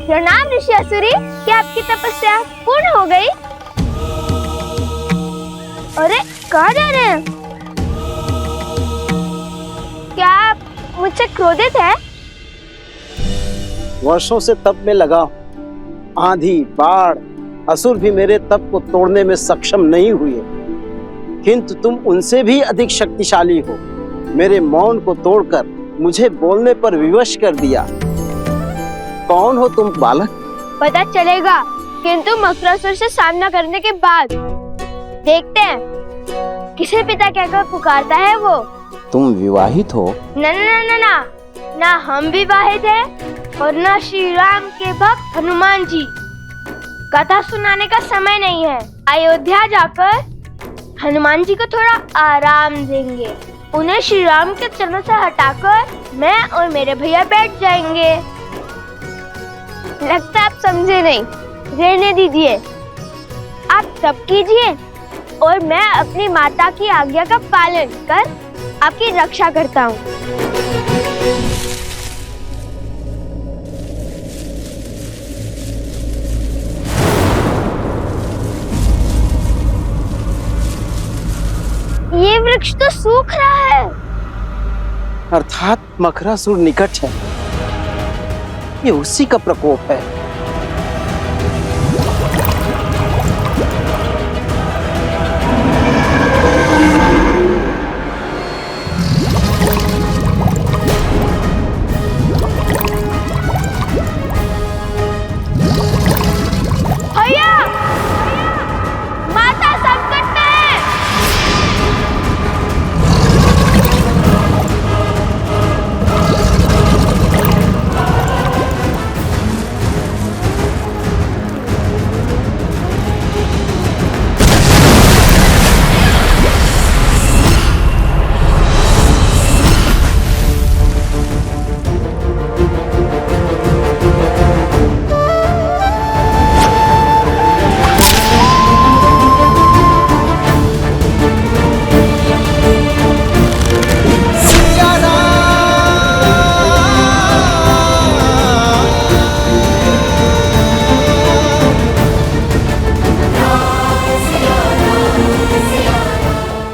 प्रणाम ऋषि असुरी, क्या आपकी तपस्या पूर्ण हो गई? अरे कहाँ जा रहे हैं? क्या आप मुझसे क्रोधित है? वर्षों से तप में लगा हूं। आंधी, बाढ़, असुर भी मेरे तप को तोड़ने में सक्षम नहीं हुए, किंतु तुम उनसे भी अधिक शक्तिशाली हो। मेरे मौन को तोड़कर मुझे बोलने पर विवश कर दिया। कौन हो तुम बालक? पता चलेगा, किंतु मकरासुर से सामना करने के बाद देखते हैं किसे पिता कहकर पुकारता है वो। तुम विवाहित हो? ना ना ना ना, ना हम विवाहित हैं और ना श्री राम के भक्त हनुमान जी। कथा सुनाने का समय नहीं है। अयोध्या जाकर हनुमान जी को थोड़ा आराम देंगे। उन्हें श्री राम के चरणों से हटाकर मैं और मेरे भैया बैठ जाएंगे। लगता आप समझे नहीं, रहने दीजिए। आप तप कीजिए और मैं अपनी माता की आज्ञा का पालन कर आपकी रक्षा करता हूँ। ये वृक्ष तो सूख रहा है। अर्थात मकरासुर निकट है। ये उसी का प्रकोप है। भैया, माता संकट में है।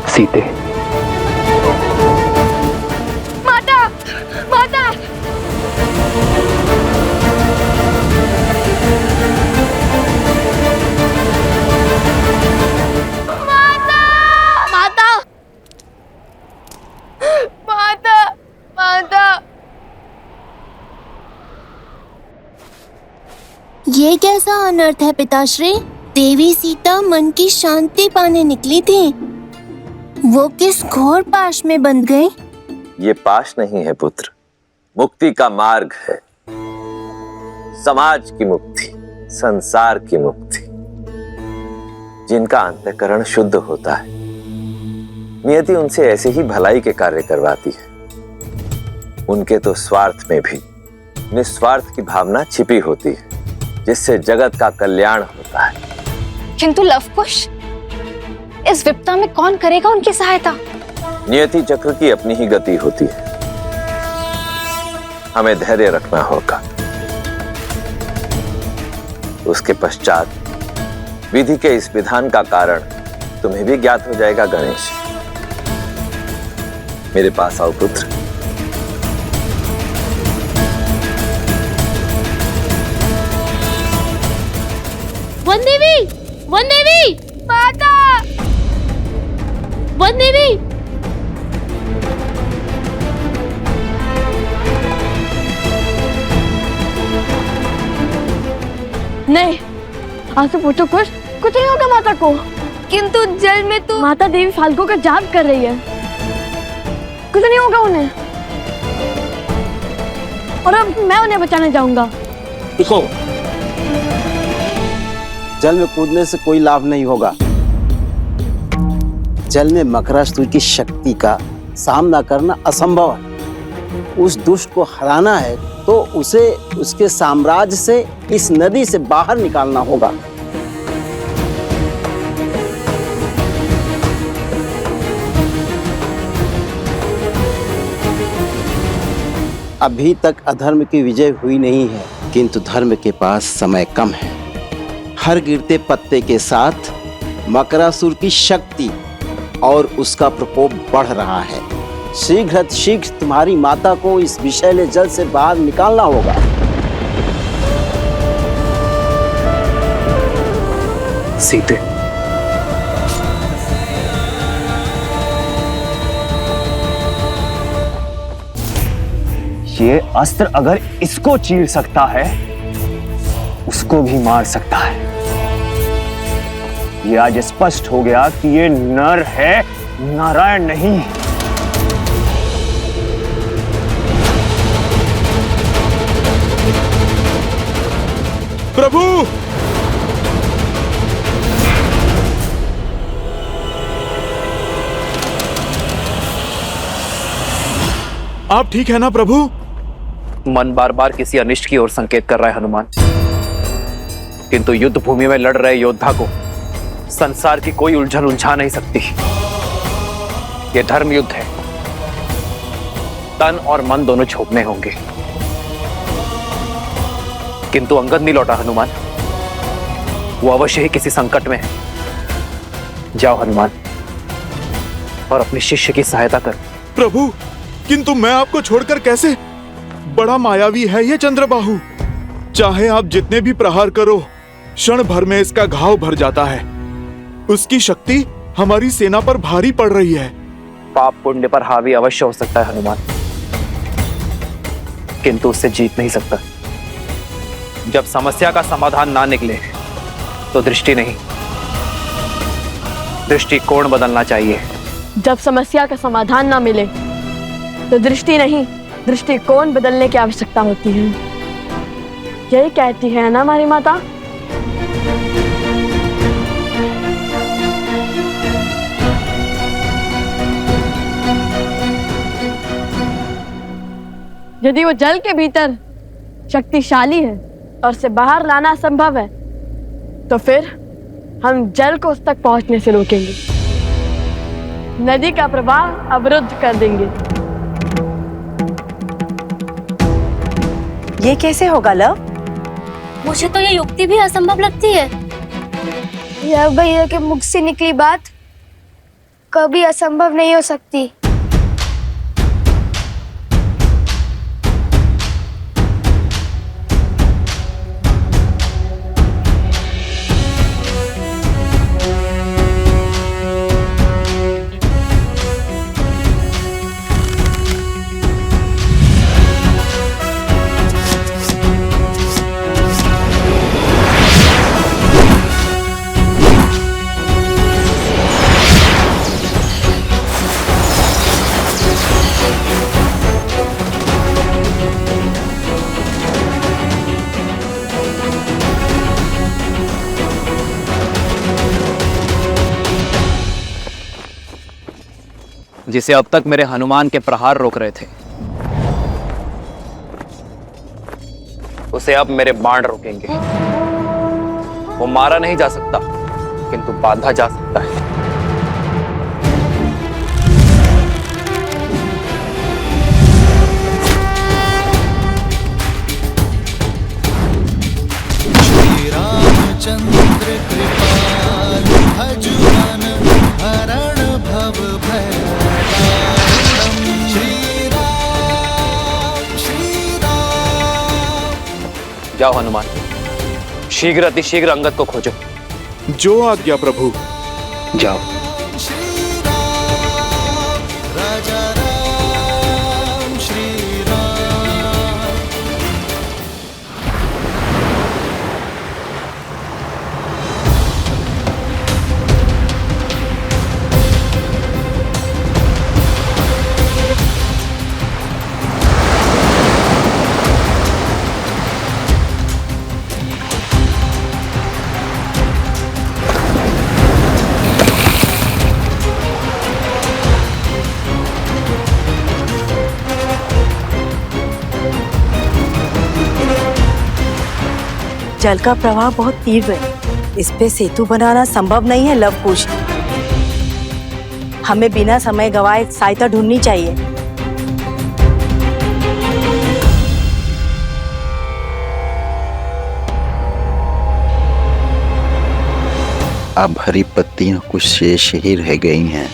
सीते, माता, माता। माता, माता, माता, माता। ये कैसा अनर्थ है पिताश्री? देवी सीता मन की शांति पाने निकली थी, वो किस घोर पाश में बंध गई? ये पाश नहीं है पुत्र, मुक्ति का मार्ग है। समाज की मुक्ति, संसार की मुक्ति। जिनका अंतःकरण शुद्ध होता है, नियति उनसे ऐसे ही भलाई के कार्य करवाती है। उनके तो स्वार्थ में भी निस्वार्थ की भावना छिपी होती है, जिससे जगत का कल्याण होता है। किंतु लवकुश, इस विपदा में कौन करेगा उनकी सहायता? नियति चक्र की अपनी ही गति होती है। हमें धैर्य रखना होगा। उसके पश्चात विधि के इस विधान का कारण तुम्हें भी ज्ञात हो जाएगा। गणेश, मेरे पास आओ पुत्र। वन देवी, वन देवी, माता, वन देवी। नहीं, आज से पूछो कुछ नहीं होगा माता को। किंतु जल में तो माता देवी फाल्गु का जाप कर रही है, कुछ नहीं होगा उन्हें। और अब मैं उन्हें बचाने जाऊंगा। देखो, जल में कूदने से कोई लाभ नहीं होगा। जल में मकरासुर की शक्ति का सामना करना असंभव है। उस दुष्ट को हराना है तो उसे उसके साम्राज्य से, इस नदी से बाहर निकालना होगा। अभी तक अधर्म की विजय हुई नहीं है, किंतु धर्म के पास समय कम है। हर गिरते पत्ते के साथ मकरासुर की शक्ति और उसका प्रकोप बढ़ रहा है। शीघ्र तुम्हारी माता को इस विषैले जल से बाहर निकालना होगा। सीते, ये अस्त्र अगर इसको चीर सकता है, उसको भी मार सकता है। ये आज स्पष्ट हो गया कि ये नर है, नारायण नहीं। प्रभु, आप ठीक है ना प्रभु? मन बार बार किसी अनिष्ट की ओर संकेत कर रहा है हनुमान, किंतु युद्ध भूमि में लड़ रहे योद्धा को संसार की कोई उलझन उलझा नहीं सकती। यह धर्म युद्ध है, तन और मन दोनों छोड़ने होंगे। किंतु अंगद नहीं लौटा हनुमान, वो अवश्य ही किसी संकट में है। जाओ हनुमान और अपने शिष्य की सहायता करो। प्रभु, किंतु मैं आपको छोड़कर कैसे? बड़ा मायावी है ये चंद्रबाहु। चाहे आप जितने भी प्रहार करो, क्षण भर में इसका घाव भर जाता है। उसकी शक्ति हमारी सेना पर भारी पड़ रही है। पाप पुण्य पर हावी अवश्य हो सकता है हनुमान, किंतु उससे जीत नहीं सकता। जब समस्या का समाधान ना निकले तो दृष्टि नहीं, दृष्टिकोण बदलना चाहिए। जब समस्या का समाधान ना मिले तो दृष्टि नहीं, दृष्टिकोण बदलने की आवश्यकता होती है। यही कहती है ना हमारी माता। यदि वो जल के भीतर शक्तिशाली है और उसे बाहर लाना असंभव है, तो फिर हम जल को उस तक पहुंचने से रोकेंगे, नदी का प्रवाह अवरुद्ध कर देंगे। ये कैसे होगा लव? मुझे तो ये युक्ति भी असंभव लगती है। यह भैया के मुख से निकली बात कभी असंभव नहीं हो सकती। जिसे अब तक मेरे हनुमान के प्रहार रोक रहे थे, उसे अब मेरे बाण रोकेंगे। वो मारा नहीं जा सकता, किंतु बांधा जा सकता है। श्री रामचंद्र कृपाल भजुमन हरण भव भय। जाओ हनुमान, शीघ्र अतिशीघ्र अंगद को खोजो। जो आज्ञा प्रभु। जाओ। राजा राम श्री राम। जल का प्रवाह बहुत तीव्र है, इस पे सेतु बनाना संभव नहीं है लवकुश। हमें बिना समय गवाए सहायता ढूंढनी चाहिए। अब हरी पत्तियां कुछ शेष ही रह गई हैं।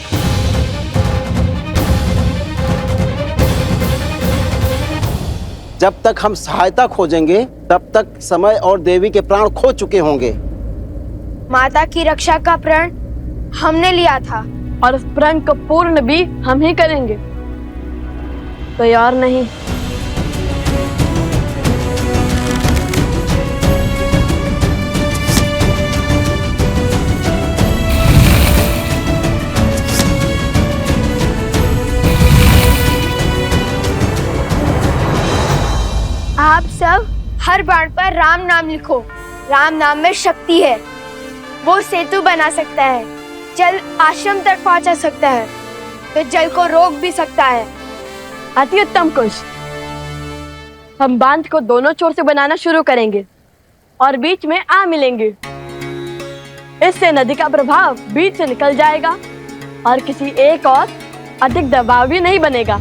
जब तक हम सहायता खोजेंगे तब तक समय और देवी के प्राण खो चुके होंगे। माता की रक्षा का प्रण हमने लिया था और उस प्रण को पूर्ण भी हम ही करेंगे, कोई और नहीं। आप सब हर बाण पर राम नाम लिखो। राम नाम में शक्ति है, वो सेतु बना सकता है, जल आश्रम तक पहुंचा सकता है, तो जल को रोक भी सकता है। अति उत्तम कुश। हम बांध को दोनों छोर से बनाना शुरू करेंगे और बीच में आ मिलेंगे। इससे नदी का प्रभाव बीच से निकल जाएगा और किसी एक और अधिक दबाव भी नहीं बनेगा।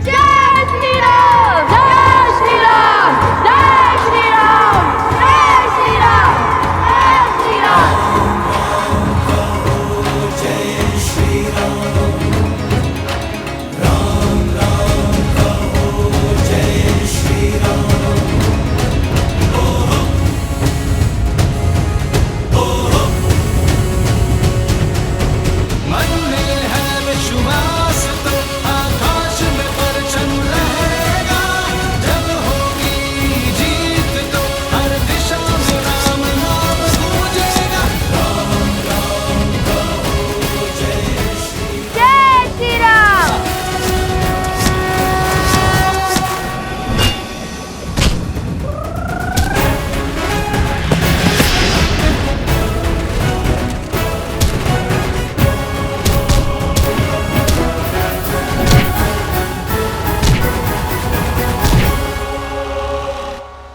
जय श्री राम! जय श्री राम! जय श्री राम! जय श्री राम! जय श्री राम! जय श्री राम राम राम कहो जय श्री राम मन में है विश्वास तो आकाश में परचम रहेगा जब होगी जीत तो हर दिशा में राम नाम गूंजेगा राम राम कहो जय श्री जय श्री राम!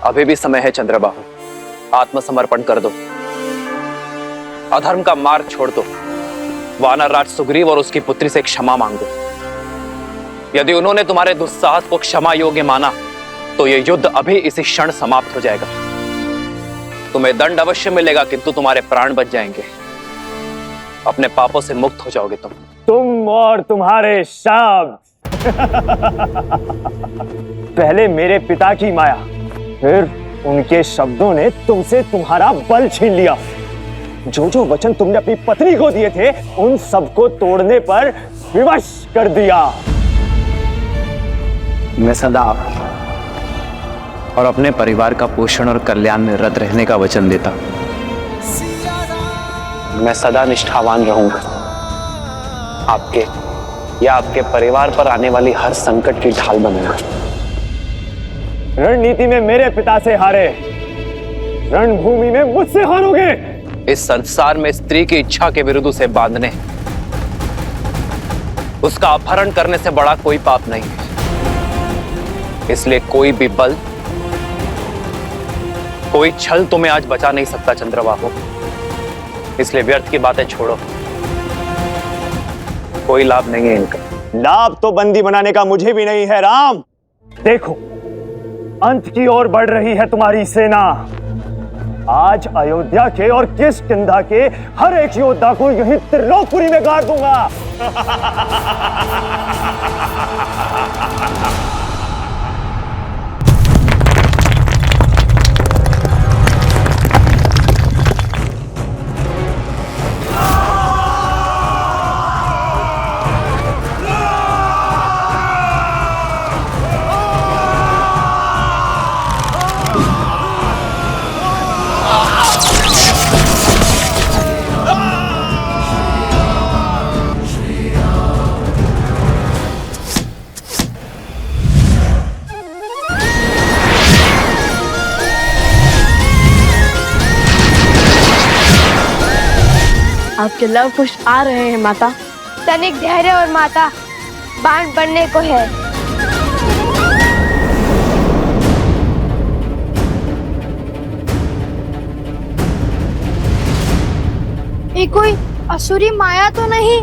अभी भी समय है चंद्रबाहु, आत्मसमर्पण कर दो, अधर्म का मार्ग छोड़ दो, वानर राज सुग्रीव और उसकी पुत्री से क्षमा मांग दो। यदि उन्होंने तुम्हारे दुस्साहस को क्षमा योग्य माना तो यह युद्ध अभी इसी क्षण समाप्त हो जाएगा। तुम्हें दंड अवश्य मिलेगा किंतु तुम्हारे प्राण बच जाएंगे, अपने पापों से मुक्त हो जाओगे तुम और तुम्हारे शब्द। पहले मेरे पिता की माया, फिर उनके शब्दों ने तुमसे तुम्हारा बल छीन लिया। जो जो वचन तुमने अपनी पत्नी को दिए थे उन सबको तोड़ने पर विवश कर दिया। मैं सदा और अपने परिवार का पोषण और कल्याण में रत रहने का वचन देता। मैं सदा निष्ठावान रहूंगा, आपके या आपके परिवार पर आने वाली हर संकट की ढाल बनूंगा। रणनीति में मेरे पिता से हारे, रणभूमि में मुझसे हारोगे। इस संसार में स्त्री की इच्छा के विरुद्ध उसे बांधने, उसका अपहरण करने से बड़ा कोई पाप नहीं है। इसलिए कोई भी बल, कोई छल तुम्हें आज बचा नहीं सकता चंद्रबाहु। इसलिए व्यर्थ की बातें छोड़ो, कोई लाभ नहीं है इनका। लाभ तो बंदी बनाने का मुझे भी नहीं है राम। देखो, अंत की ओर बढ़ रही है तुम्हारी सेना। आज अयोध्या के और किष्किंधा के हर एक योद्धा को यहीं त्रिलोकपुरी में गाड़ दूंगा। आपके लव पुष्प आ रहे हैं माता। तनिक धैर्य और माता, बाण बनने को है। ये कोई असुरी माया तो नहीं?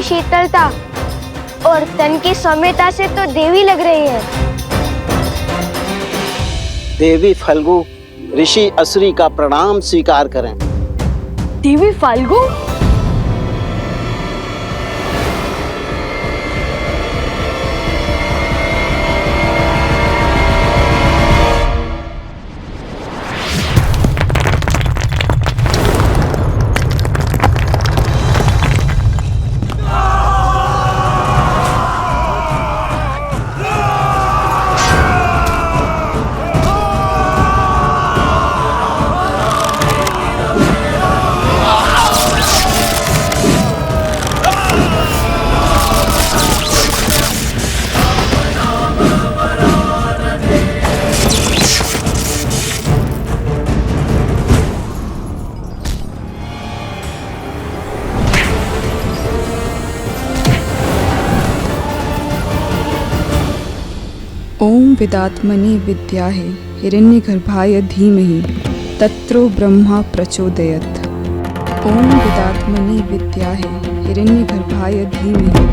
शीतलता और तन की सौम्यता से तो देवी लग रही है। देवी फल्गु, ऋषि असुरी का प्रणाम स्वीकार करें। देवी फाल्गु? ओम विदात्मने विद्याहे हिरण्यगर्भाय धीमहि तत्रो ब्रह्मा प्रचोदयत्। ओम विदात्मने विद्याहे हिरण्यगर्भाय धीमहि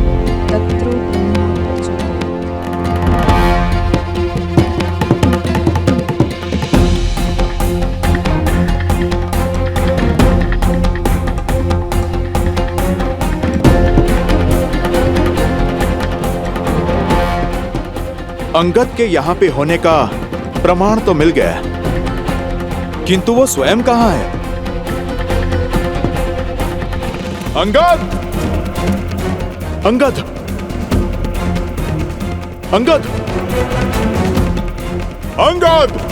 तत्रो ब्रह्मा प्रचोदयत्। अंगद के यहाँ पे होने का प्रमाण तो मिल गया, किंतु वो स्वयं कहाँ है? अंगद! अंगद! अंगद! अंगद!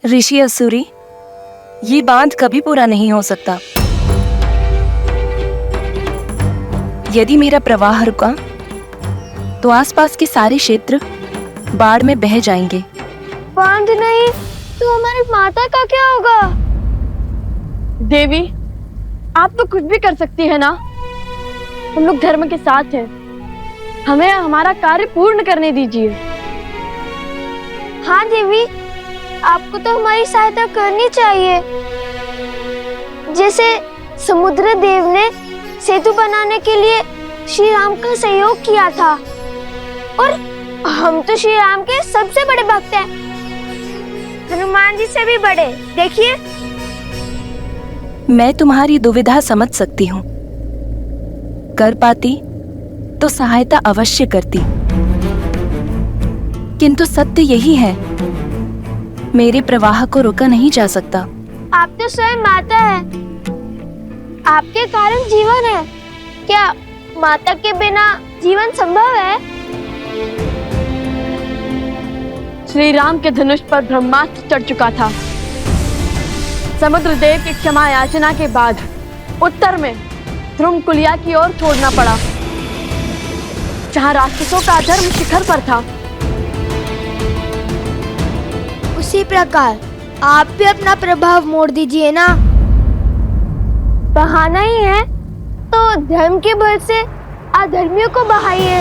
ऋषि असुरी, ये बांध कभी पूरा नहीं हो सकता। यदि मेरा प्रवाह रुका तो आसपास के सारे क्षेत्र बाढ़ में बह जाएंगे। बांध नहीं तो हमारी माता का क्या होगा? देवी, आप तो कुछ भी कर सकती है ना। हम लोग धर्म के साथ हैं, हमें हमारा कार्य पूर्ण करने दीजिए। हाँ देवी, आपको तो हमारी सहायता करनी चाहिए। जैसे समुद्र देव ने सेतु बनाने के लिए श्री राम का सहयोग किया था, और हम तो श्री राम के सबसे बड़े भक्त हैं, हनुमान जी से भी बड़े। देखिए, मैं तुम्हारी दुविधा समझ सकती हूँ। कर पाती तो सहायता अवश्य करती, किंतु सत्य यही है, मेरे प्रवाह को रोका नहीं जा सकता। आप तो स्वयं माता है, आपके कारण जीवन है। क्या माता के बिना जीवन संभव है? श्री राम के धनुष पर ब्रह्मास्त्र चढ़ चुका था। समुद्र देव की क्षमा याचना के बाद उत्तर में ध्रुमकुलिया की ओर छोड़ना पड़ा, जहाँ राक्षसों का धर्म शिखर पर था। उसी प्रकार आप भी अपना प्रभाव मोड़ दीजिए ना। बहाना ही है तो धर्म के बल से अधर्मियों को बहाइए।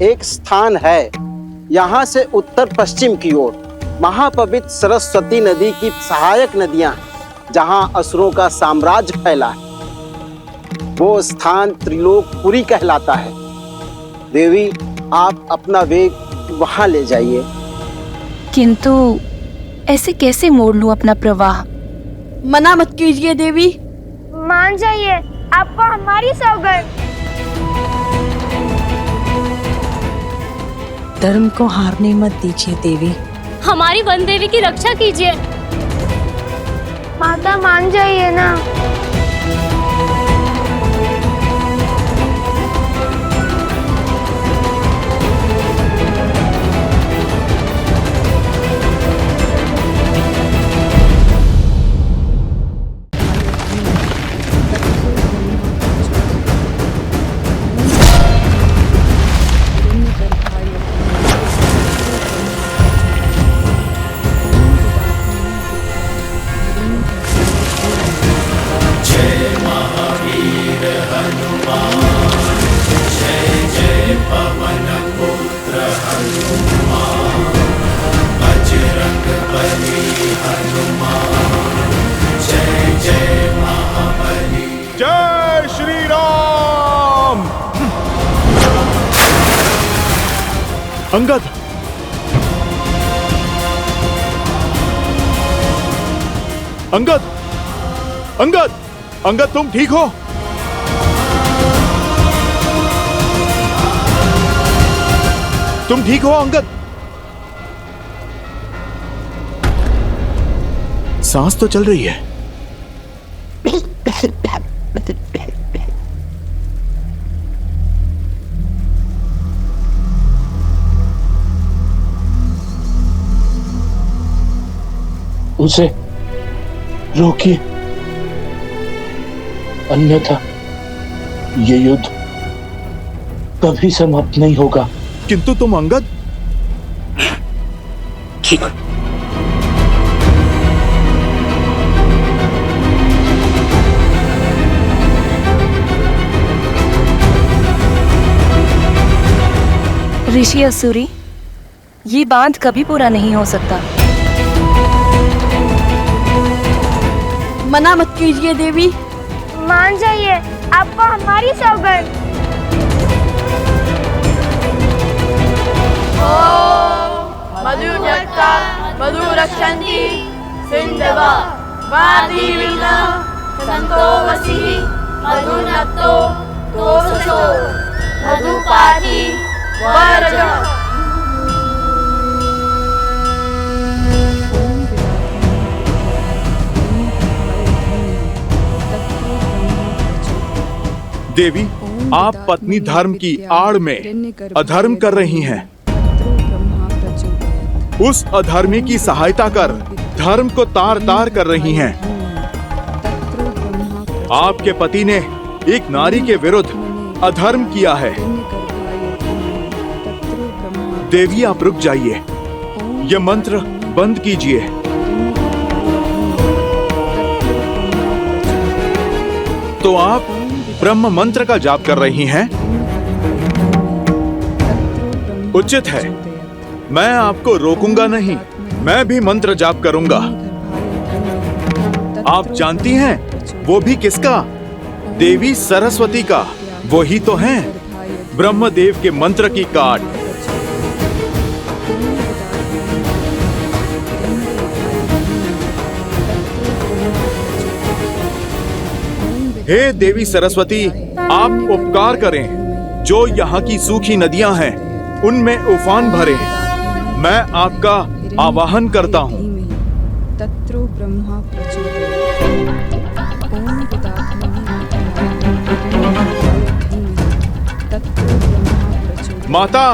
एक स्थान है यहाँ से उत्तर पश्चिम की ओर, महापवित्र सरस्वती नदी की सहायक नदियां, जहाँ असुरों का साम्राज्य फैला है। वो स्थान त्रिलोकपुरी कहलाता है। देवी, आप अपना वेग वहां ले जाइए। किंतु ऐसे कैसे मोड़ लूं अपना प्रवाह? मना मत कीजिए देवी। मान जाइए, आपको हमारी सौगंध। धर्म को हारने मत दीजिए देवी। हमारी वन देवी की रक्षा कीजिए। माता मान जाइए ना। अंगद, अंगद, अंगद, अंगद, तुम ठीक हो? तुम ठीक हो अंगद? सांस तो चल रही है। उसे रोकिए, अन्यथा ये युद्ध कभी समाप्त नहीं होगा। किंतु तुम अंगद? ठीक। ऋषि असुरी, ये बांध कभी पूरा नहीं हो सकता। मना मत कीजिए देवी। मान जाइए, आपको हमारी सौगंध। मधुजक्ता मधु रक्षन्ति सिंधवा वादी विना संतो वसी मधुनक्तो तोसो मधुपाति वरज। देवी, आप पत्नी धर्म की आड़ में अधर्म कर रही हैं। उस अधर्मी की सहायता कर धर्म को तार तार कर रही हैं। आपके पति ने एक नारी के विरुद्ध अधर्म किया है। देवी, आप रुक जाइए, यह मंत्र बंद कीजिए। तो आप ब्रह्म मंत्र का जाप कर रही हैं? उचित है, मैं आपको रोकूंगा नहीं, मैं भी मंत्र जाप करूंगा। आप जानती हैं वो भी किसका? देवी सरस्वती का। वही तो हैं ब्रह्मदेव के मंत्र की काट। हे देवी सरस्वती, आप उपकार करें, जो यहाँ की सूखी नदियां हैं उनमें उफान भरे। मैं आपका आवाहन करता हूँ। तत्रो ब्रह्मा प्रचोदयात्। ओम पितामही माता,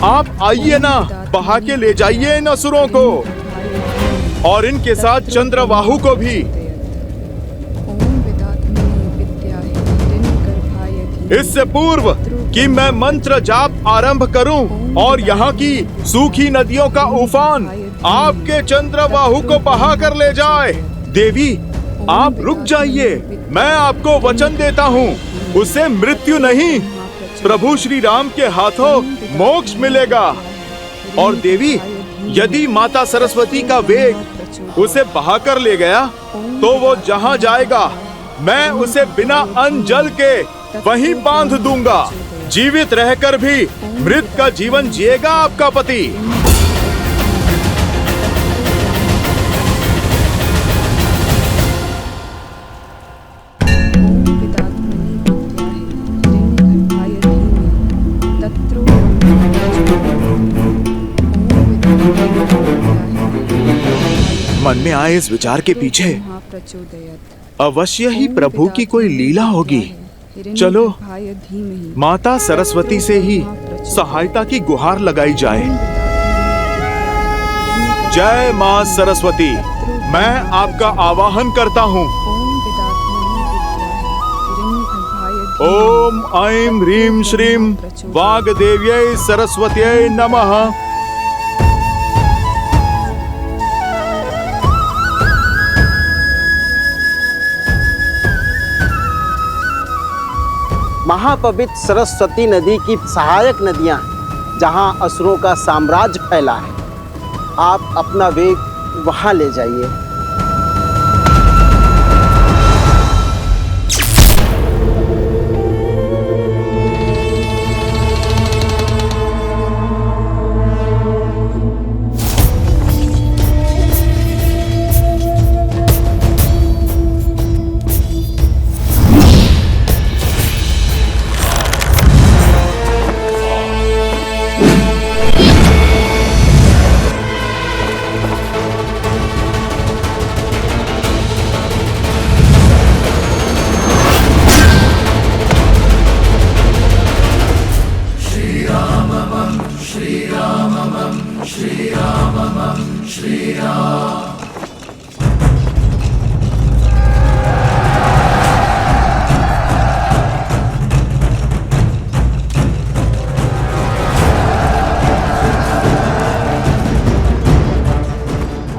आप आइए ना, बहा के ले जाइए इन असुरों को और इनके साथ चंद्रबाहु को भी। इससे पूर्व कि मैं मंत्र जाप आरंभ करूं और यहाँ की सूखी नदियों का उफान आपके चंद्रबाहु को बहा कर ले जाए। देवी, आप रुक जाइए, मैं आपको वचन देता हूँ, उसे मृत्यु नहीं, प्रभु श्री राम के हाथों मोक्ष मिलेगा। और देवी, यदि माता सरस्वती का वेग उसे बहा कर ले गया तो वो जहाँ जाएगा मैं उसे बिना अन्न जल के वहीं बांध दूंगा। जीवित रहकर भी मृत का जीवन जिएगा आपका पति। मन में आए इस विचार के पीछे अवश्य ही प्रभु की कोई लीला होगी। चलो माता सरस्वती से ही सहायता की गुहार लगाई जाए। जय मां सरस्वती, मैं आपका आवाहन करता हूँ। ओम ऐं ह्रीं श्रीं वाग्देव्यै सरस्वत्यै नमः। महापवित्र सरस्वती नदी की सहायक नदियां हैं, जहां असुरों का साम्राज्य फैला है। आप अपना वेग वहां ले जाइए।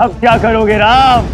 अब क्या करोगे राम?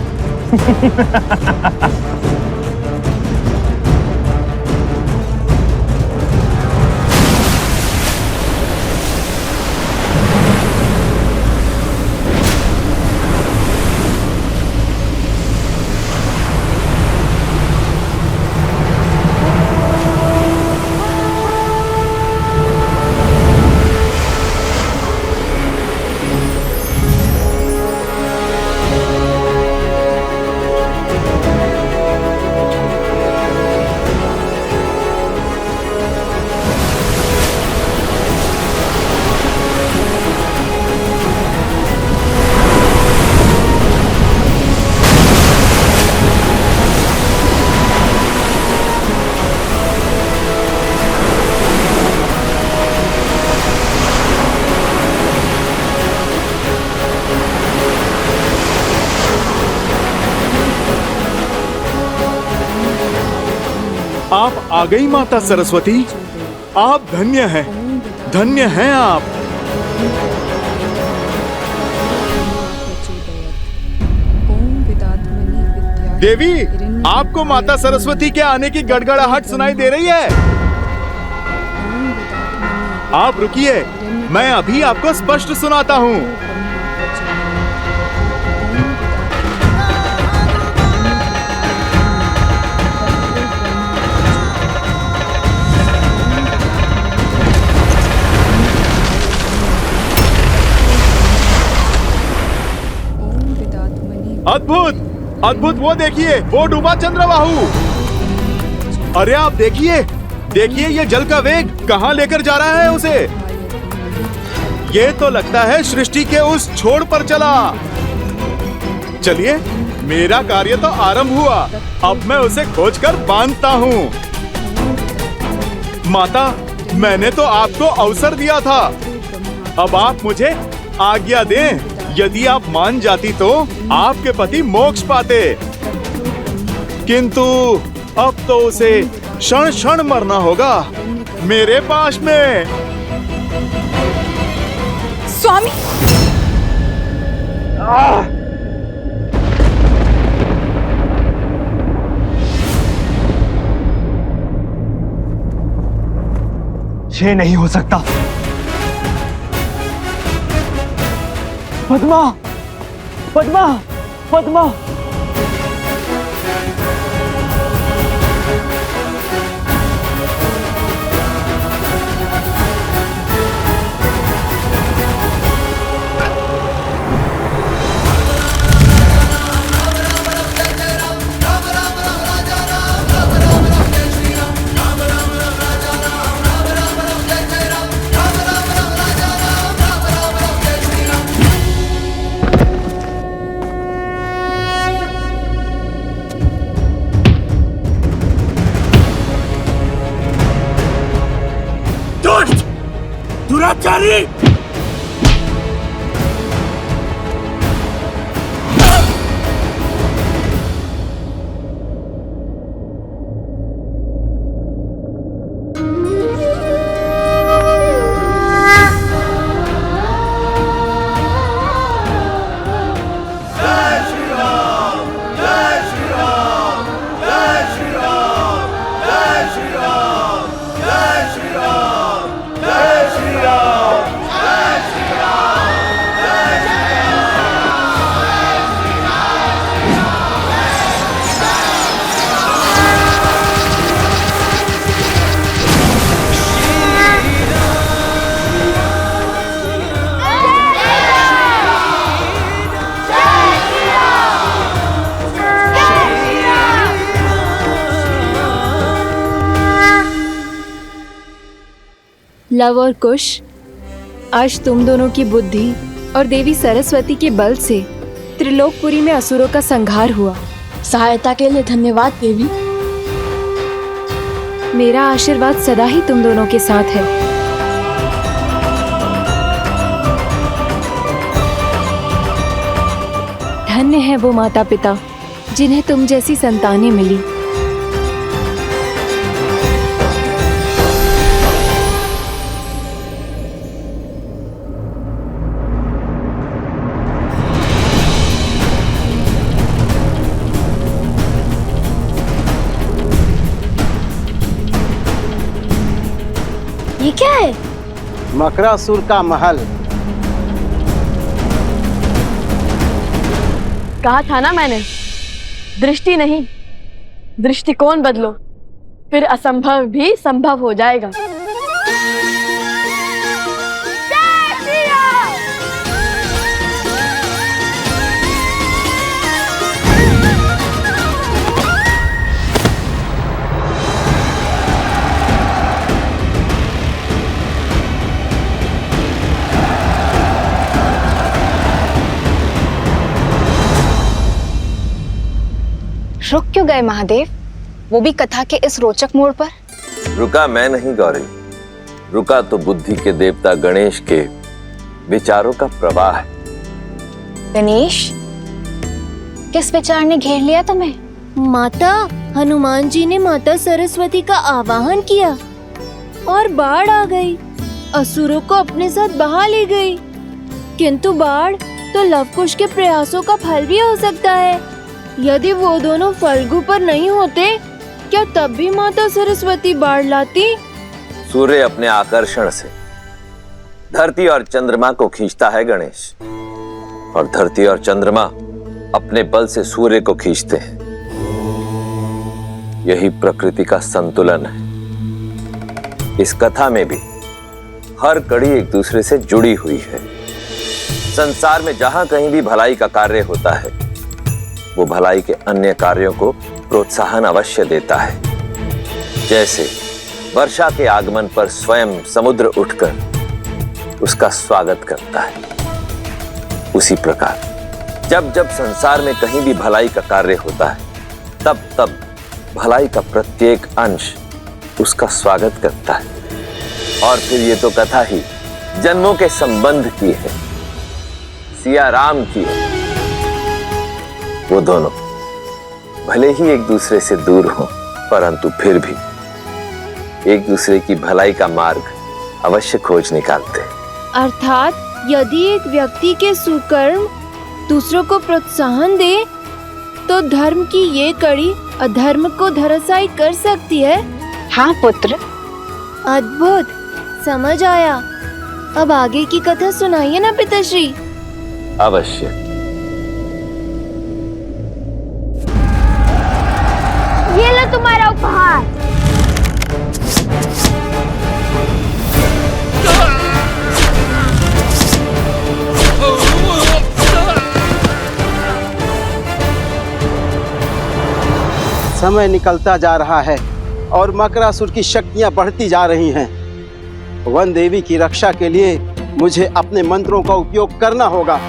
आप आ गई माता सरस्वती। आप धन्य हैं, धन्य हैं आप। देवी, आपको माता सरस्वती के आने की गड़गड़ाहट सुनाई दे रही है? आप रुकिए, मैं अभी आपको स्पष्ट सुनाता हूँ। अद्भुत, अद्भुत, वो देखिए, वो डूबा चंद्रबाहु। अरे आप देखिए, देखिए ये जल का वेग कहाँ लेकर जा रहा है उसे। ये तो लगता है सृष्टि के उस छोर पर चला। चलिए, मेरा कार्य तो आरंभ हुआ। अब मैं उसे खोजकर बांधता हूँ। माता, मैंने तो आपको अवसर दिया था। अब आप मुझे आज्ञा दें। यदि आप मान जाती तो आपके पति मोक्ष पाते, किंतु अब तो उसे क्षण क्षण मरना होगा मेरे पास में। स्वामी, ये नहीं हो सकता। पद्मा, पद्मा, पद्मा। दुराचारी! लव और कुश, आज तुम दोनों की बुद्धि और देवी सरस्वती के बल से त्रिलोकपुरी में असुरों का संहार हुआ। सहायता के लिए धन्यवाद देवी। मेरा आशीर्वाद सदा ही तुम दोनों के साथ है। धन्य है वो माता पिता जिन्हें तुम जैसी संतानें मिली। ये क्या है? मकरासुर का महल। कहा था ना मैंने, दृष्टि नहीं दृष्टिकोण बदलो, फिर असंभव भी संभव हो जाएगा। रुक क्यों गए महादेव, वो भी कथा के इस रोचक मोड़ पर? रुका मैं नहीं गौरी, रुका तो बुद्धि के देवता गणेश के विचारों का प्रवाह है। गणेश, किस विचार ने घेर लिया तुम्हें? माता, हनुमान जी ने माता सरस्वती का आवाहन किया और बाढ़ आ गई, असुरों को अपने साथ बहा ले गई। किंतु बाढ़ तो लवकुश के प्रयासों का फल भी हो सकता है। यदि वो दोनों फल्गु पर नहीं होते, क्या तब भी माता सरस्वती बाढ़ लाती? सूर्य अपने आकर्षण से धरती और चंद्रमा को खींचता है गणेश, और धरती और चंद्रमा अपने बल से सूर्य को खींचते हैं। यही प्रकृति का संतुलन है। इस कथा में भी हर कड़ी एक दूसरे से जुड़ी हुई है। संसार में जहां कहीं भी भलाई का कार्य होता है, वो भलाई के अन्य कार्यों को प्रोत्साहन अवश्य देता है। जैसे वर्षा के आगमन पर स्वयं समुद्र उठकर उसका स्वागत करता है, उसी प्रकार जब जब संसार में कहीं भी भलाई का कार्य होता है, तब तब भलाई का प्रत्येक अंश उसका स्वागत करता है। और फिर ये तो कथा ही जन्मों के संबंध की है, सिया राम की है। वो दोनों भले ही एक दूसरे से दूर हों, परंतु फिर भी एक दूसरे की भलाई का मार्ग अवश्य खोज निकालते हैं। अर्थात यदि एक व्यक्ति के सुकर्म दूसरों को प्रोत्साहन दे, तो धर्म की ये कड़ी अधर्म को धराशायी कर सकती है। हाँ पुत्र। अद्भुत, समझ आया। अब आगे की कथा सुनाइए ना पिताश्री। अवश्य। ये लो तुम्हारा उपहार। समय निकलता जा रहा है और मकरासुर की शक्तियां बढ़ती जा रही हैं। वन देवी की रक्षा के लिए मुझे अपने मंत्रों का उपयोग करना होगा।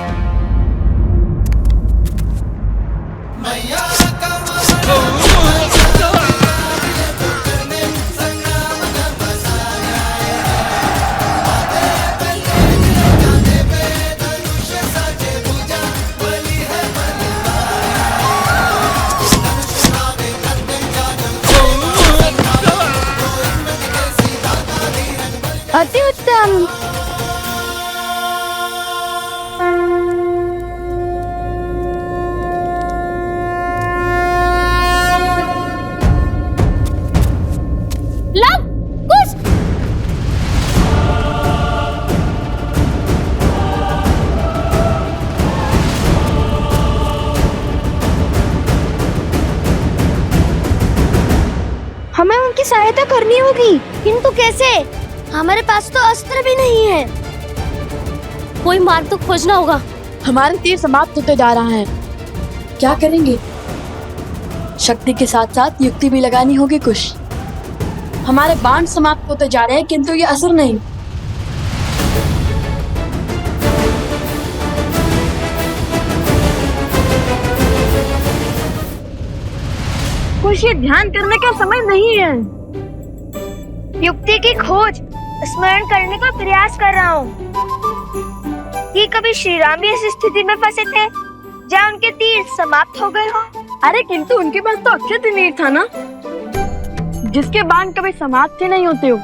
अति उत्तम। लव कुश। हमें उनकी सहायता करनी होगी, किंतु कैसे? हमारे पास तो अस्त्र भी नहीं है। कोई मार्ग तो खोजना होगा। हमारे तीर समाप्त होते जा रहा है, क्या करेंगे? शक्ति के साथ साथ युक्ति भी लगानी होगी कुछ। हमारे बाण समाप्त होते जा रहे हैं, किंतु ये असर नहीं। कुछ ये ध्यान करने का समय नहीं है। युक्ति की खोज स्मरण करने का प्रयास कर रहा हूँ कि कभी श्री राम भी इस स्थिति में फंसे थे जहाँ उनके तीर समाप्त हो गए हो। अरे किंतु उनके पास तो अक्षय तीर था ना, जिसके बाण कभी समाप्त ही नहीं होते हो।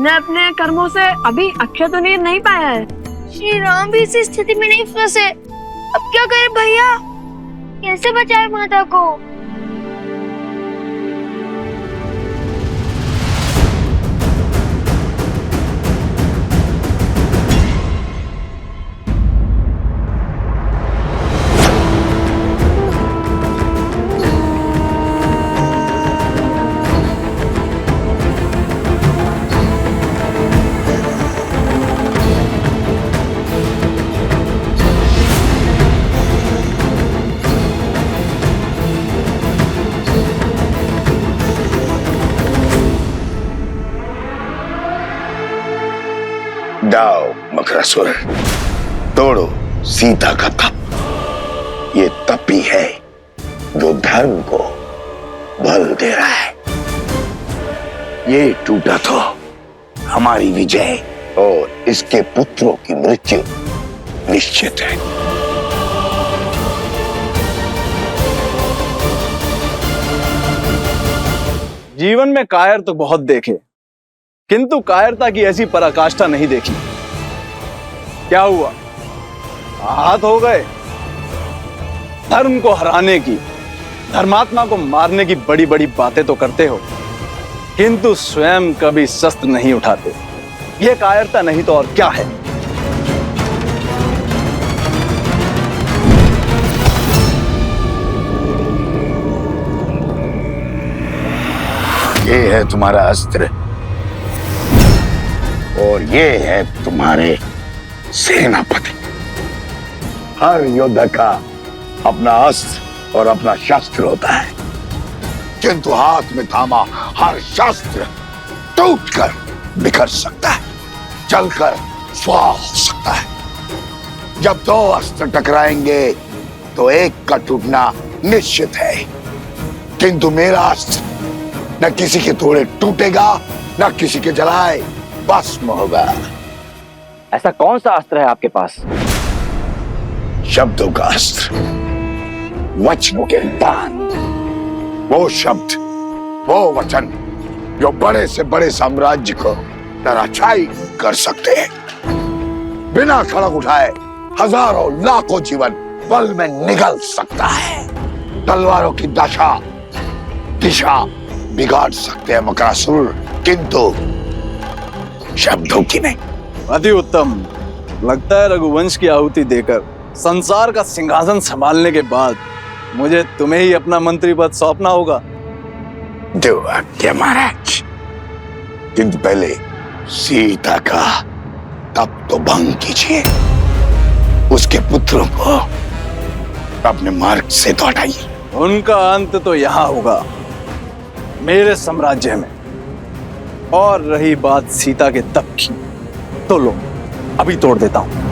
ने अपने कर्मों से अभी अक्षय तीर नहीं पाया है। श्री राम भी इस स्थिति में नहीं फंसे, अब क्या करें भैया? कैसे बचाए माता को? मकरासुर, तोड़ो सीता का तप। ये तप ही है जो धर्म को बल दे रहा है। ये टूटा तो हमारी विजय और इसके पुत्रों की मृत्यु निश्चित है। जीवन में कायर तो बहुत देखे, किंतु कायरता की ऐसी पराकाष्ठा नहीं देखी। क्या हुआ? आहत हो गए? धर्म को हराने की, धर्मात्मा को मारने की बड़ी बड़ी बातें तो करते हो, किंतु स्वयं कभी शस्त्र नहीं उठाते। यह कायरता नहीं तो और क्या है? ये है तुम्हारा अस्त्र और ये है तुम्हारे सेनापति। हर योद्धा का अपना अस्त्र और अपना शस्त्र होता है, किंतु हाथ में थामा हर शस्त्र टूटकर बिखर सकता है, जलकर स्वाह हो सकता है। जब दो अस्त्र टकराएंगे तो एक का टूटना निश्चित है, किंतु मेरा अस्त्र न किसी के थोड़े टूटेगा, न किसी के जलाए भस्म होगा। ऐसा कौन सा अस्त्र है आपके पास? शब्दों का अस्त्र, वचनों के दान। वो शब्द, वो वचन जो बड़े से बड़े साम्राज्य को धराशायी कर सकते हैं। बिना खड़क उठाए हजारों लाखों जीवन पल में निगल सकता है। तलवारों की दिशा बिगाड़ सकते हैं मकरासुर, किंतु शब्दों की नहीं। अति उत्तम। लगता है रघुवंश की आहुति देकर संसार का सिंहासन संभालने के बाद मुझे तुम्हें ही अपना मंत्री पद सौंपना होगा। दो आज्ञा महाराज, किंतु पहले सीता का तप तो भंग कीजिए, उसके पुत्रों को अपने मार्ग से तो हटाइए। उनका अंत तो यहाँ होगा, मेरे साम्राज्य में। और रही बात सीता के तप की, तो लो अभी तोड़ देता हूं।